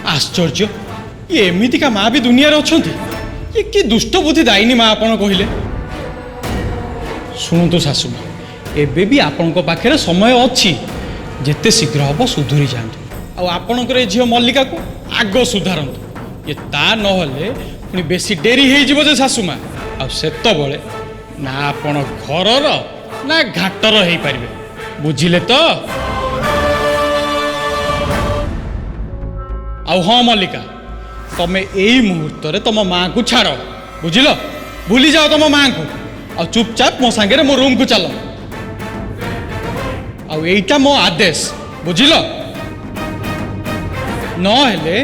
आश्चर्य ये एमती का माँ भी दुनिया रे अछंती ये कि दुष्ट बुद्धि दायिनी माँ आपण कहले शुणु शाशु माँ एबे भी आपण पाखे समय अच्छी जिते शीघ्र हम सुधुरी जातु आपणकर झील मल्लिका को आग सुधारतु ये ता नहले पुणी बेसी डेरी हो शाशु माँ आतबले ना आपण घरर ना घाटर हो पारे बुझिले तो हाँ मल्लिका तमें यही मुहूर्त तुम माँ को छाड़ बुझिल भूली जाओ तुम माँ को आ चुपचाप मो सांगे मो रूम को चल आईटा मो आदेश बुझिल नहेले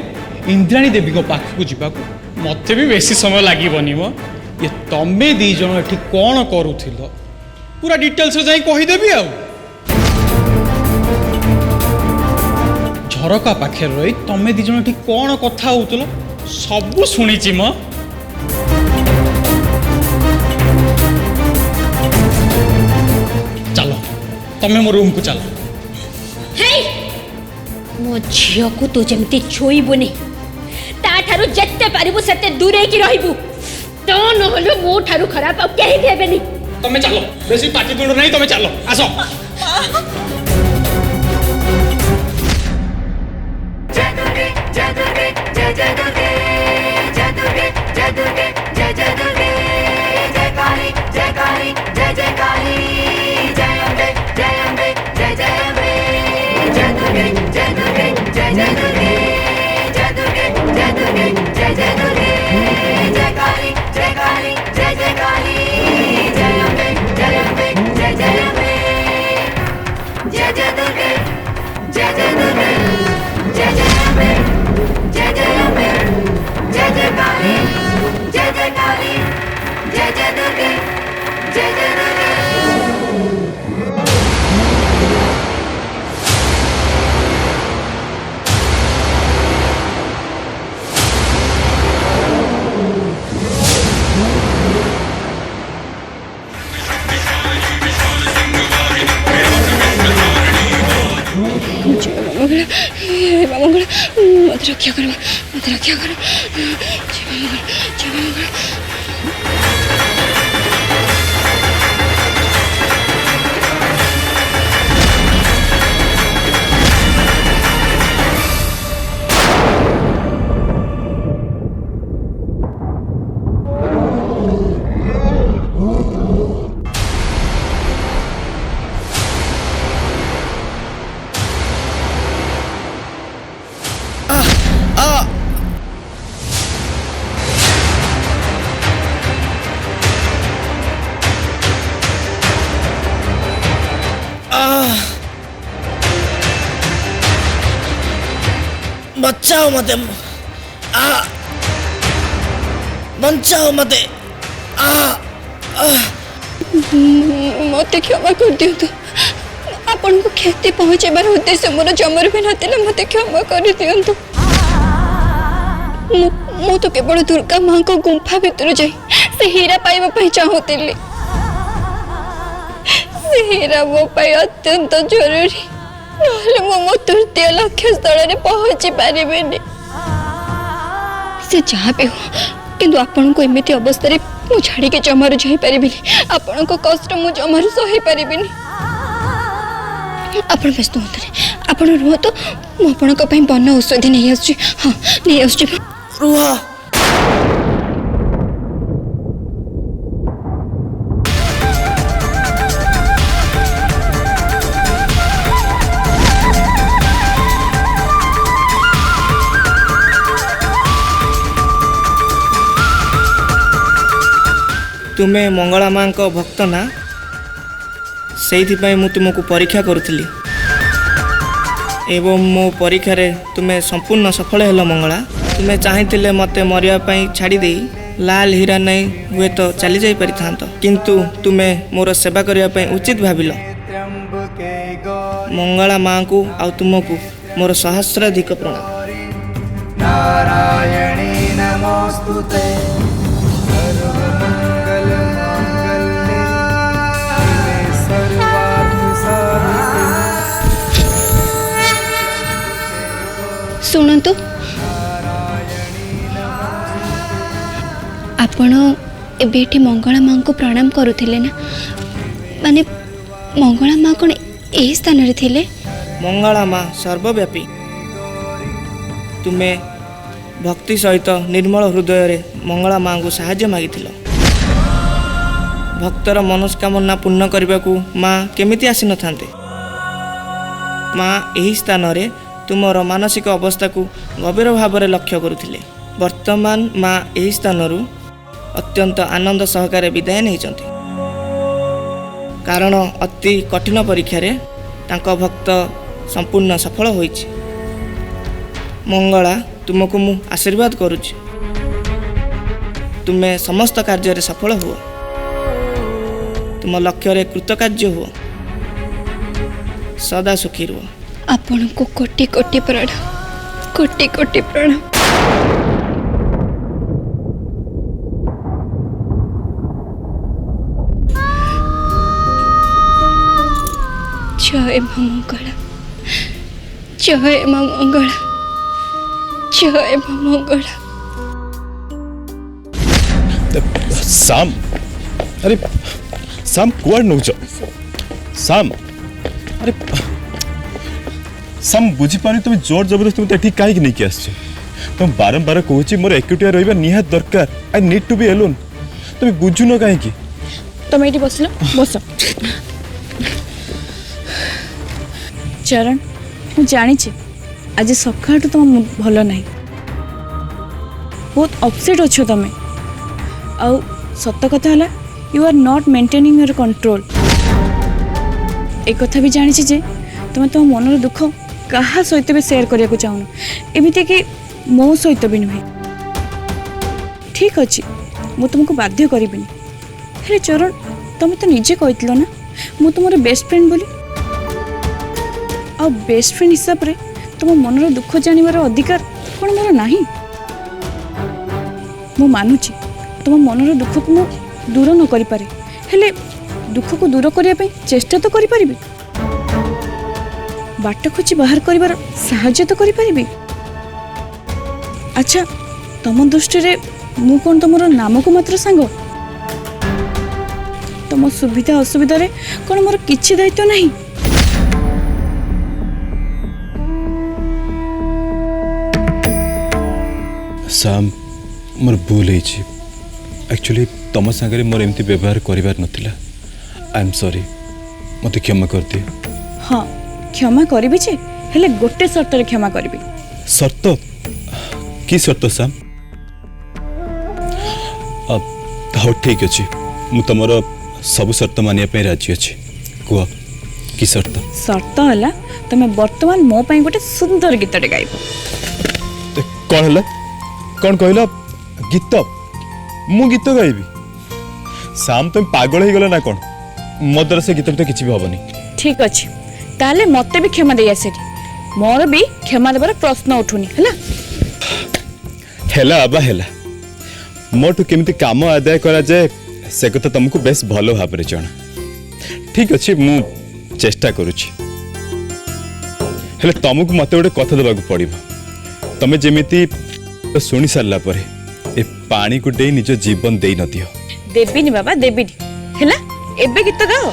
इंद्राणी देवी को पाख को जावाक मत भी बेसी समय लगभनी मो ये तमें दी जन ये कौन करूल पूरा डिटेल्स जाई कहीदेवी आ झरका पाखे रही तमें दी जन कौन कथा होतलो सब शुणी म चलो तमें मो रूम को चलो मो झील को तू जमती छोईबुनी ताठारु जत्ते पारिबु सेते दूरे की रहिबु तो नहले मो ठारु खराब आ केही देबेनी तमें चलो बेसी पाटी तुंड नहीं तमें चलो आसो मंगल मत रक्षा करो मत रक्षा करो जय मंगल बचाओ मते बचाओ मते मत क्षमा कर दिंतु आपन को क्षति पहुँचार उद्देश्य मोर जमर भी नाते मत क्षमा कर दिंतु मु तो केवल दुर्गा माँ को गुंफा भीतर जाई से हीरा पाइबा चाहूली से हीरा मो अत्यंत जरूरी नहले मो तृतीय लक्ष्य स्थल में पहुंची पारे से जहाँ भी हो किंतु आपण को एमती अवस्था मु छाड़ी के जमारू जाई पारिबिनी आपण को कष्ट मु जमारू सही पारिबिनी आपण व्यस्त होतरे आपण रुह तो मु आपण को पई बन औषधि नहीं आछी हां नहीं आछी रुह तुम्हें मंगला माँ को भक्त ना से मु तुमको परीक्षा करुली एवं मो परीक्षा रे तुम्हें संपूर्ण सफल हेल मंगला तुम्हें चाहिए मत मरिया छाड़ी दे लाल हीरा नहीं हुए तो चली जाई पारि था किंतु तुम्हें मोर सेवा करने उचित भाविल मंगला माँ को आ तुमको मोर सहस्राधिक प्रणाम। नारायणी नमोस्तुते सर्वमंगल मांगल्ये ଶୁଣନ୍ତୁ, ଆପଣ ଏବେ ଏଠି ମଙ୍ଗଳା ମାଙ୍କୁ ପ୍ରଣାମ କରୁଥିଲେ ନା? ମାନେ ମଙ୍ଗଳା ମା କ'ଣ ଏହି ସ୍ଥାନରେ ଥିଲେ? ମଙ୍ଗଳା ମା ସର୍ବବ୍ୟାପୀ। ତୁମେ ଭକ୍ତି ସହିତ ନିର୍ମଳ ହୃଦୟରେ ମଙ୍ଗଳା ମାଙ୍କୁ ସାହାଯ୍ୟ ମାଗିଥିଲ। ଭକ୍ତର ମନସ୍କାମନା ପୂର୍ଣ୍ଣ କରିବାକୁ ମା କେମିତି ଆସିନଥାନ୍ତେ? ମା ଏହି ସ୍ଥାନରେ ତୁମର ମାନସିକ ଅବସ୍ଥାକୁ ଗଭୀର ଭାବରେ ଲକ୍ଷ୍ୟ କରୁଥିଲେ। ବର୍ତ୍ତମାନ ମା ଏହି ସ୍ଥାନରୁ ଅତ୍ୟନ୍ତ ଆନନ୍ଦ ସହକାରେ ବିଦାୟ ନେଇଛନ୍ତି, କାରଣ ଅତି କଠିନ ପରୀକ୍ଷାରେ ତାଙ୍କ ଭକ୍ତ ସମ୍ପୂର୍ଣ୍ଣ ସଫଳ ହୋଇଛି। ମଙ୍ଗଳା, ତୁମକୁ ମୁଁ ଆଶୀର୍ବାଦ କରୁଛି। ତୁମେ ସମସ୍ତ କାର୍ଯ୍ୟରେ ସଫଳ ହୁଅ, ତୁମ ଲକ୍ଷ୍ୟରେ କୃତକାର୍ଯ୍ୟ ହୁଅ, ସଦା ସୁଖୀ ରୁହ। ଆପଣଙ୍କୁ କୋଟି କୋଟି ପ୍ରଣାମ, କୋଟି କୋଟି ପ୍ରଣାମ। ଜୟ ମା ମଙ୍ଗଳା, ଜୟ ମା ମଙ୍ଗଳା, ଜୟ ମା ମଙ୍ଗଳା। साम, अरे साम कुआड नौच साम, अरे साम बुझी पानी तुम जोर जबरदस्ती मत ठीक काहे नहीं कि आछे। तुम बारंबार कहूची मोर एकुटिया रहिबा निहात दरकार। I need to be alone. तुम बुझु न काहे कि? तुम एठी बसलो, बस। चरण, मु जानी छे आज सकाळ तुम भल नहीं, बहुत अपसेट अच्छो तमें। आउ सत कथा है, you are not maintaining your control. एक कथा भी जानी जे तुम तुम मनर दुख कहा सहित भी शेयर करने को चाहून, एमती कि मो सहित भी नुहे। ठीक अच्छे, मु तुमको बाध्य करी। हेले चरण, तुम तो निजे कही ना मु तुम बेस्ट फ्रेंड बोली। आ बेस्ट फ्रेंड हिसाब से तुम मनर दुख जानिबार अधिकार कौन मोर नाही? मु मानुची तुम मनर दुख को मु दूर न करि पारे, हेले दुख को दूर करिया पई चेष्टा तो करि परिबी, बाट खोजी बाहर करिबार साहाय्य तो करि परिबी। अच्छा, तुम दृष्टि रे मु कोन तुमरो नाम को मात्र सांग? तुम सुविधा असुविधा रे कोन मोर किछि दायित्व नहीं? साम, मोर भूल है। एक्चुअली तुम सागर मोर एमती व्यवहार करिवार नथिला। आई एम सॉरी, मते क्षमा कर दियो। हाँ, क्षमा करिबी जे, हेले गोटे शर्त रे क्षमा करिबी। शर्त? की शर्त साम? हो ठीक अच्छे, मु तुमर सब शर्त मानिया पे राजी अच्छी। कुह की शर्त? शर्त हला तमे वर्तमान मो पई गोटे सुंदर गीतटे गाइबो। कौन हला? कौन कहला? गीत? मु गीत गाइबी? साम तुम पागल हो गला ना कौन? मो द्वारा से गीत तो किछि भी होबनी। ठीक अछि, ताले मते भी क्षमा दे आसेठी। मोर भी क्षमा देबार प्रश्न उठुनी हला। हेला आबा हेला, मोटू केमिति काम आदाय करा जाए से कथा तुमको बेस भलो भाव रे जणा। ठीक अछि, मु चेष्टा करूछि। हेले तुमको मते गोटे कथा देबाक पड़िबो। तमे जेमिति सुनी सारला परे ए पानी को दे निज जीवन दे न दियो। देबिनी बाबा देबिनी, हला एबे गीत गाओ।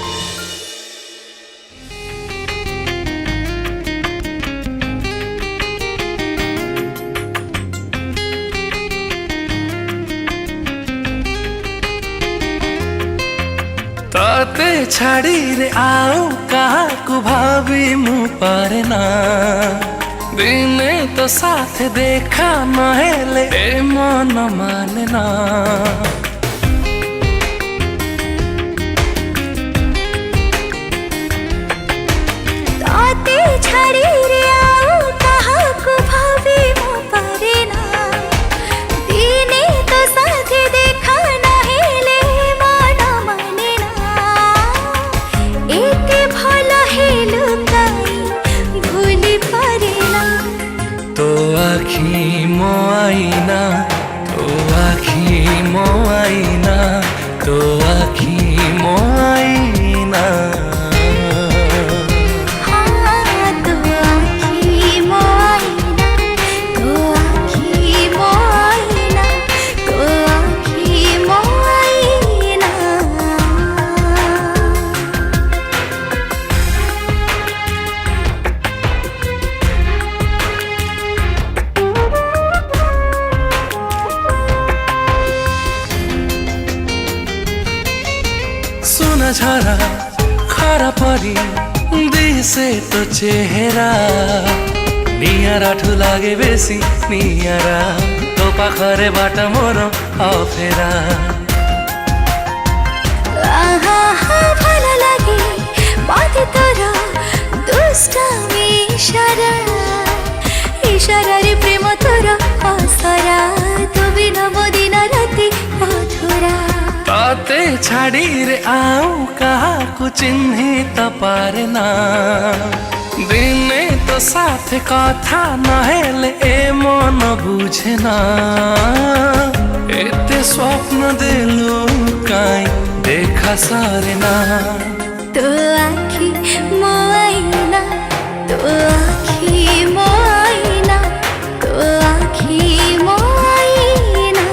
ताते छाड़ी रे आऊ कहा को भाभी मु पारे ना, दिने तो साथ देखा नहेले ए मन माने ना। ताते छाड़ी रे आऊ कहा को भाभी मु पारे ना, दिने तो साथ देखा नहेले मन माने ना। एते भलो हेलु काई भूली पारे ना। तो आखी मो आईना, तो आखी मो आईना, तो आखी मो आईना। हाँ, तो आखी मो आईना, सुना झरा खरा परी दिसे तो चेहरा नियारा ठु लागे बेसी नियारा तो पाखरे बाटा मोर अफेरा आहा ভাল লাগে মতে তোর দুষ্টামি ইশারা ইশারারে প্রেম তোর অসরা তু বিনা মদিন রাতি মধুরা ताते छाड़ी रे आऊं कहा कुछ चिन्ही त पारे ना दिने तो साथ कथा नहेले ए मन बुझे ना एते स्वप्न देलु काई देखा सारे ना तो आखी मो आईना तो आखी मो आईना तो आखी मो आईना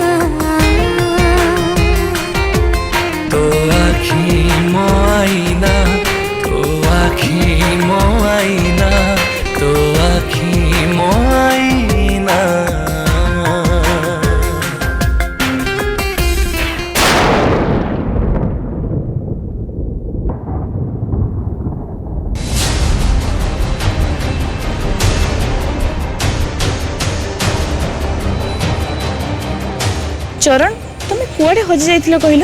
तो आखी मोआईना तो आखी मोआईना तो आखी मोआईना ଚରଣ ତମେ କୁଆଡ଼େ ହଜି ଯାଇଥିଲ କହିଲ?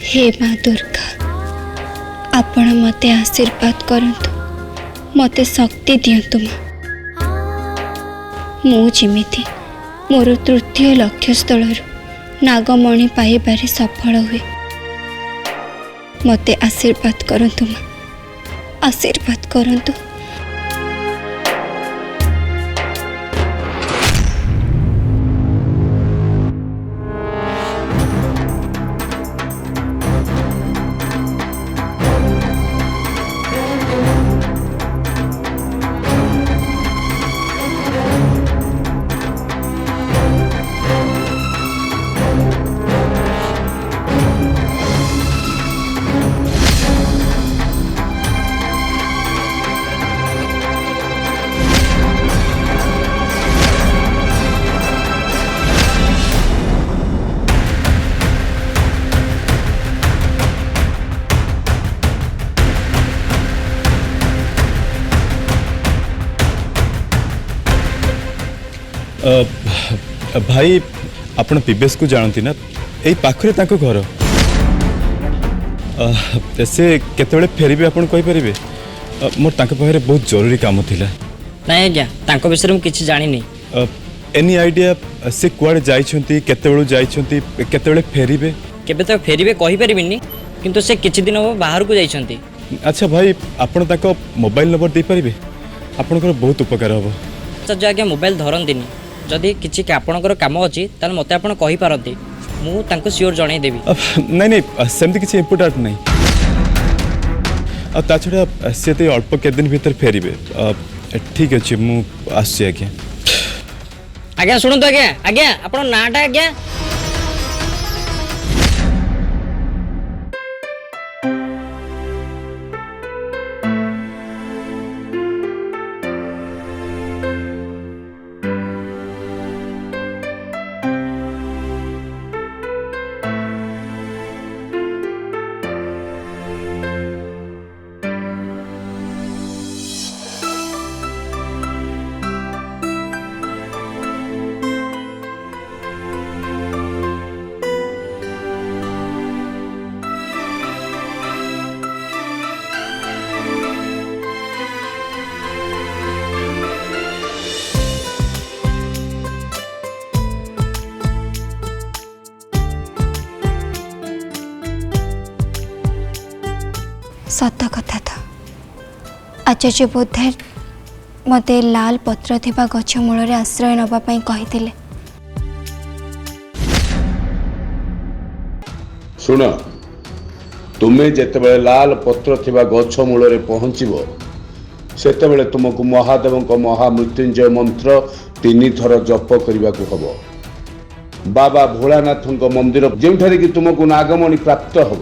हे माँ दुर्गा आपण मते आशीर्वाद करंतु मते शक्ति दियंतु माँ मु जिमिति मोर तृतीय लक्ष्य स्थल नागमणि पाइबारे सफल हुए मते आशीर्वाद करंतु माँ आशीर्वाद करंतु। भाई आपण पीबीएस को जानती ना यही पाखरे तांको घर से केतबेले फेरिबे आपण कहि परिबे मोर तांको पाखरे बहुत जरूरी काम थिला नहीं आज्ञा तांको विषय में किछि जानि नै एनी आइडिया से कुआडे जाइछंती केतबेलु जाइछंती केतबेले फेरिबे केबे तक फेरिबे कहि परिबिनी किंतु से किछि दिन हो बाहर को जाइछंती। अच्छा भाई आपण तांको मोबाइल नंबर दे परिबे आपनकर बहुत उपकार हबो। अच्छा जो आज्ञा मोबाइल धरंदिनी जदि किछि आपनकर काम अछि ताल मते आपण कहि पारंती मु तांको सियोर जणाई देबी। नहीं नहीं सेमती किछि इंपोर्टेंट नहीं ता छड़ा से तो अल्प के दिन भीतर फेरिबे ठीक अछि मु आसी आज्ञा। ଆଜ୍ଞା ଶୁଣନ୍ତୁ ଆଜ୍ଞା ଆଜ୍ଞା ଆପଣ ନାଁଟା ଆଜ୍ଞା सत कथा तो आचार्य बोधे मते लाल पत्र थिबा गछ मूल आश्रय नवापाई कही शुण तुम्हें जितेबाला लाल पत्र थिबा गछ मूल पहुँचब सेतेबेले तुमको महादेव महामृत्युंजय मंत्र 3 थर जप करने को हब बाबा भोलानाथ मंदिर जो कि तुमको नागमणि प्राप्त हब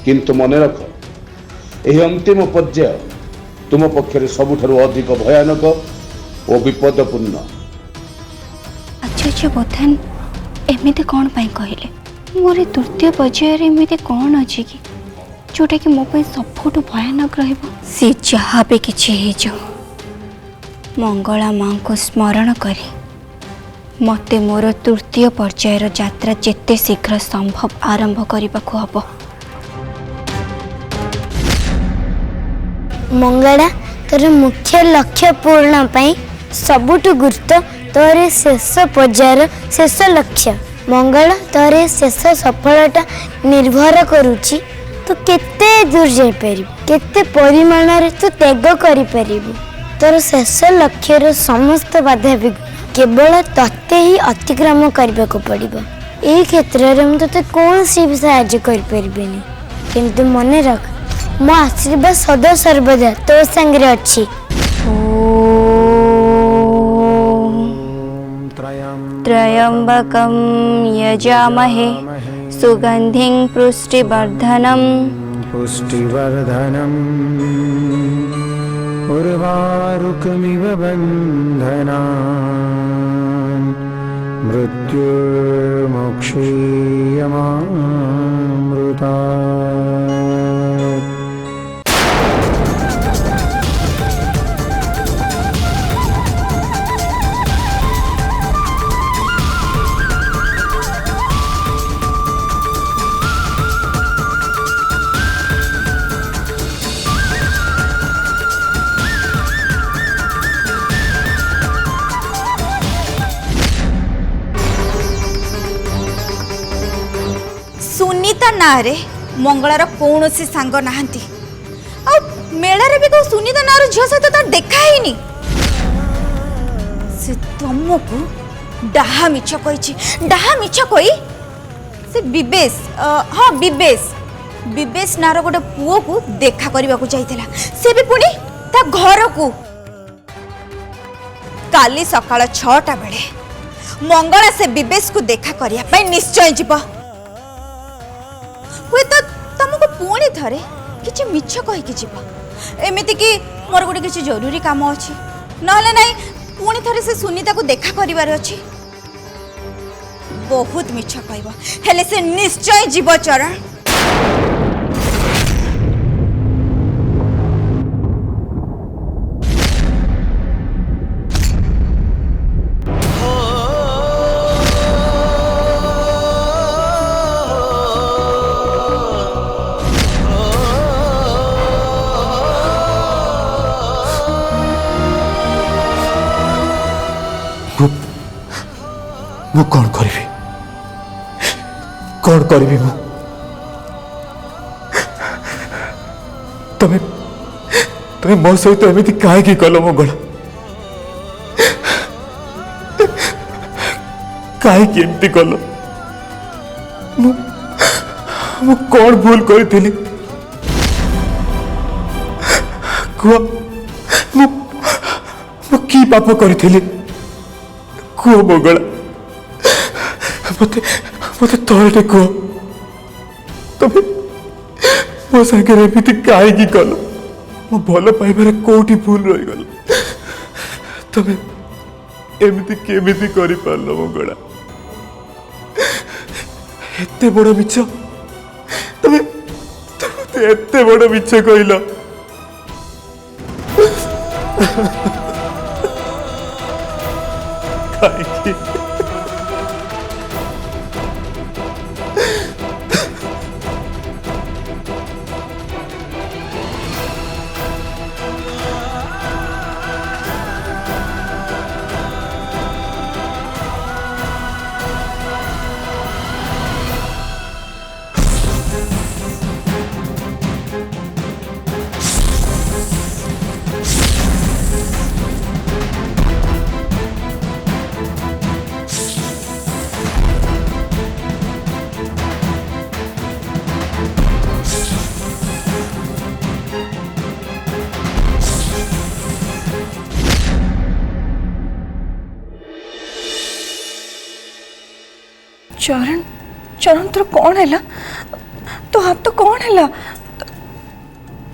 किंतु मन रख यह अंतिम पर्याय तुम पक्षरे सबुठारु अधिक भयानक और विपदपूर्ण। आचार्य बोधन एमती कौन पाई कहले मोर तृतीय पर्यायर एमती कौन अच्छी कि जोटा कि मो सबुठ भयानक सी जहाँ भी किछि हो जाओ मंगला माँ को स्मरण करी मते मोर तृतीय पर्यायर यात्रा जेते शीघ्र संभव आरंभ करने को हब। मंगला तोर मुख्य लक्ष्य पूर्ण पाई सबुठ गुरुत्व तोर शेष पर्यायर शेष लक्ष्य मंगला तोर शेष सफलता निर्भर करुची तू केते दूर जाई परिबु केते परिमाण रे तू त्याग करि परिबु तोर शेष लक्ष्यर समस्त बाधा विघ्न केवल तते ही अतिक्रम करबा को पड़िबो। ए क्षेत्र रे हम तते कौन सी भी साहाय्य कर परिबेनी किंतु मन रख मो आशीर्वाद सदा सर्वदा तो संगे अच्छी। त्र्यंबकं यजामहे सुगंधिं पुष्टिवर्धनम् उर्वारुकमिव बन्धनान् मृत्युर्मोक्षीयमामृतात्। सुनीता ना रे मंगलार कौन सी सांग नहांती आ मेलारे भी को सुनीता नार झियो सहित तो देखा ही से तुमको डाहा मिछ कही से बिबेश हाँ बिबेश नार गोटे पुओ को देखा करने को जाइथिला से भी पुणी ता घर को काली सकाळ 6टा बेले मंगला से बिबेश को देखा करिया पई निश्चय जीव हुए तो तुमको पुणी थरे किछि मिछ कहि कि जीव एमिति कि मोर गोटे किछि जरूरी काम अछि नहले नाही पुणी थरे से सुनीता को देखा करिवार अछि बहुत मिछ कहबो हेले से निश्चय जीव चरण। मु कौन करी मु तमे मो सहित एमती कहीं कल मंगला कहीं एमती कल मु कौन भूल करी कह मु की पाप करी କୁହ ମଙ୍ଗଳା, ମତେ ମତେ ଥରଟେ କୁହ, ତମେ ମୋ ସାଙ୍ଗରେ ଏମିତି କାହିଁକି କଲ? ମୋ ଭଲ ପାଇବାରେ କୋଉଠି ଭୁଲ ରହିଗଲା? ତମେ ଏମିତି କେମିତି କରିପାରିଲ ମଙ୍ଗଳା? ଏତେ ବଡ଼ ମିଛ, ତମେ ଏତେ ବଡ଼ ମିଛ କହିଲ। କାହିଁକି? चरण चरण तोर कौन है? तो हाथ तो कौन है?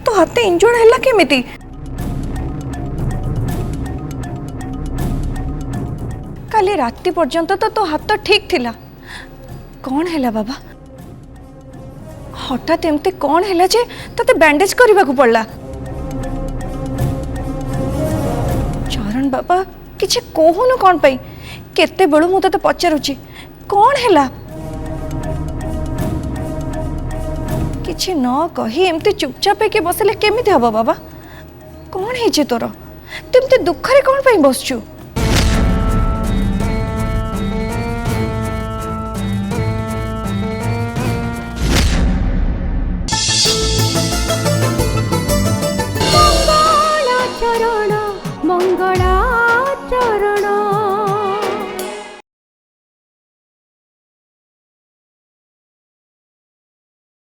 तो हाथ इंजोर्ड है केमिति? काली राति पर्यंत तो हाथ तो ठीक थिला। कौन है बाबा? हठात एमती कौन है जे तते बैंडेज करने को पड़ला? चरण बाबा किछि कहूनु कौन पाई? केते बेलू मु तते पचारुची कौन है? किछि न कही एमती चुपचाप के बसले केमिति हबो बाबा? कौन है तोर? तुमते दुखरे कौन पाई बसचु?